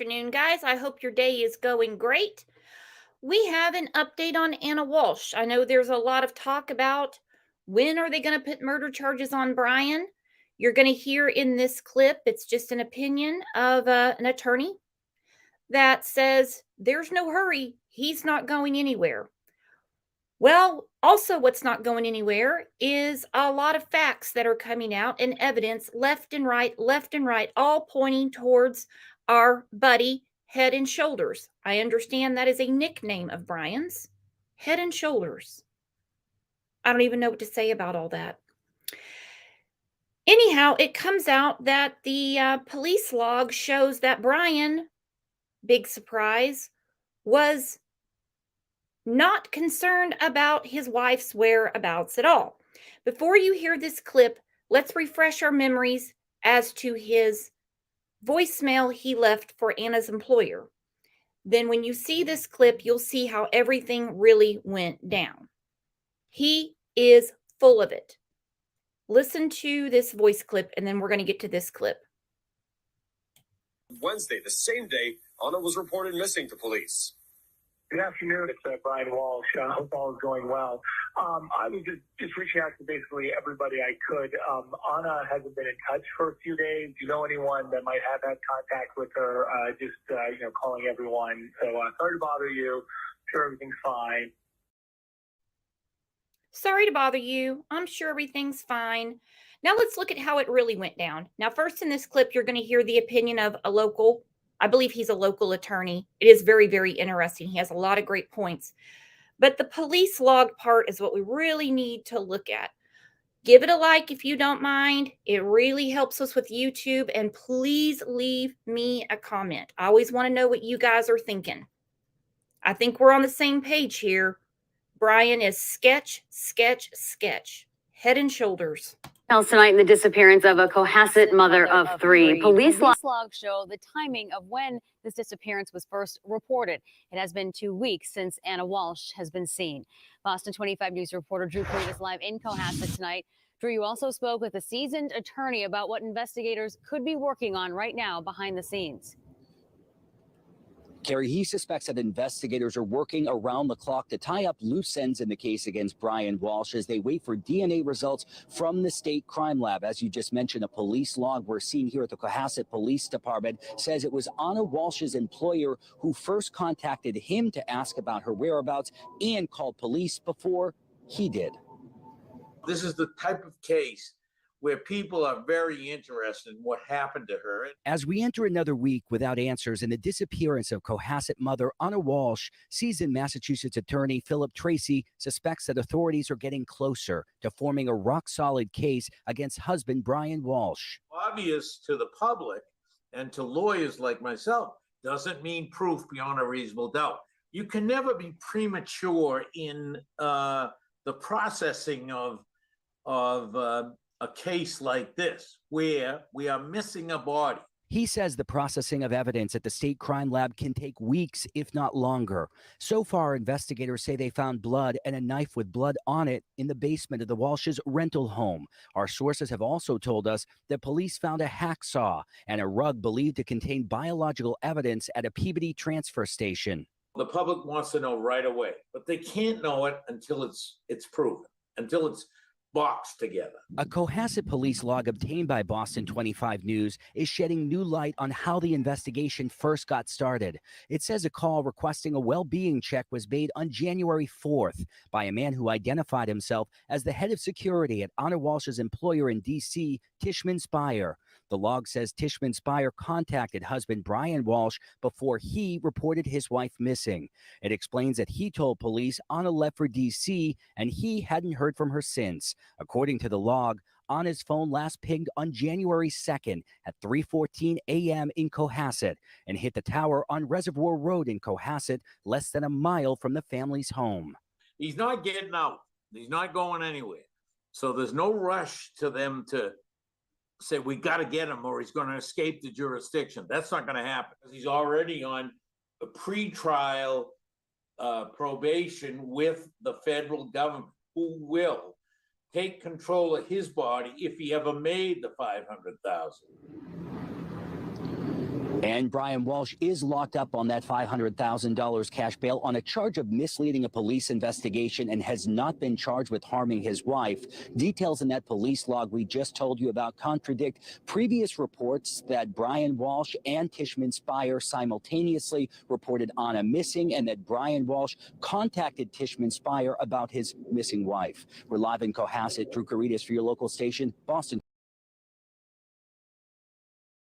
afternoon, guys. I hope your day is going great. We have an update on Anna Walsh. I know there's a lot of talk about when are they going to put murder charges on Brian. You're going to hear in this clip, it's just an opinion of an attorney that says there's no hurry. He's not going anywhere. Well, also, what's not going anywhere is a lot of facts that are coming out and evidence left and right, all pointing towards our buddy Head and Shoulders. I understand that is a nickname of Brian's. Head and Shoulders. I don't even know what to say about all that. Anyhow, it comes out that the police log shows that Brian, big surprise, was not concerned about his wife's whereabouts at all. Before you hear this clip, let's refresh our memories as to his voicemail he left for Anna's employer. Then, when you see this clip, you'll see how everything really went down. He is full of it. Listen to this voice clip, and then we're going to get to this clip. Wednesday, the same day Anna was reported missing to police. Good afternoon. It's Brian Walsh. I hope all is going well. I was just reaching out to basically everybody I could. Anna hasn't been in touch for a few days. Do you know anyone that might have had contact with her? Calling everyone. So sorry to bother you. Sure, everything's fine. Sorry to bother you. I'm sure everything's fine. Now let's look at how it really went down. Now, first in this clip, you're going to hear the opinion of a local, I believe he's a local attorney. It is very, very interesting. He has a lot of great points. But the police log part is what we really need to look at. Give it a like if you don't mind. It really helps us with YouTube. And please leave me a comment. I always want to know what you guys are thinking. I think we're on the same page here. Brian is sketch. Head and Shoulders. Else tonight in the disappearance of a Cohasset mother of three. Police logs show the timing of when this disappearance was first reported. It has been 2 weeks since Anna Walsh has been seen. Boston 25 News reporter Drew Creed is live in Cohasset tonight. Drew, you also spoke with a seasoned attorney about what investigators could be working on right now behind the scenes. Carrie, he suspects that investigators are working around the clock to tie up loose ends in the case against Brian Walsh as they wait for DNA results from the state crime lab. As you just mentioned, a police log we're seeing here at the Cohasset Police Department says it was Anna Walsh's employer who first contacted him to ask about her whereabouts and called police before he did. This is the type of case where people are very interested in what happened to her. As we enter another week without answers in the disappearance of Cohasset mother Anna Walsh, seasoned Massachusetts attorney Philip Tracy suspects that authorities are getting closer to forming a rock-solid case against husband Brian Walsh. Obvious to the public and to lawyers like myself doesn't mean proof beyond a reasonable doubt. You can never be premature in the processing of a case like this, where we are missing a body. He says the processing of evidence at the state crime lab can take weeks, if not longer. So far, investigators say they found blood and a knife with blood on it in the basement of the Walsh's rental home. Our sources have also told us that police found a hacksaw and a rug believed to contain biological evidence at a Peabody transfer station. The public wants to know right away, but they can't know it until it's proven, until it's boxed together. A Cohasset police log obtained by Boston 25 News is shedding new light on how the investigation first got started. It says a call requesting a well-being check was made on January 4th by a man who identified himself as the head of security at Anna Walsh's employer in D.C., Tishman Speyer. The log says Tishman Speyer contacted husband Brian Walsh before he reported his wife missing. It explains that he told police Anna left for D.C. and he hadn't heard from her since. According to the log, Anna's phone last pinged on January 2nd at 3:14 a.m. in Cohasset and hit the tower on Reservoir Road in Cohasset, less than a mile from the family's home. He's not getting out. He's not going anywhere. So there's no rush to them to say, we got to get him or he's going to escape the jurisdiction. That's not going to happen. He's already on a pretrial probation with the federal government, who will take control of his body if he ever made the $500,000. And Brian Walsh is locked up on that $500,000 cash bail on a charge of misleading a police investigation and has not been charged with harming his wife. Details in that police log we just told you about contradict previous reports that Brian Walsh and Tishman Speyer simultaneously reported Anna missing and that Brian Walsh contacted Tishman Speyer about his missing wife. We're live in Cohasset. Drew Caritas for your local station, Boston.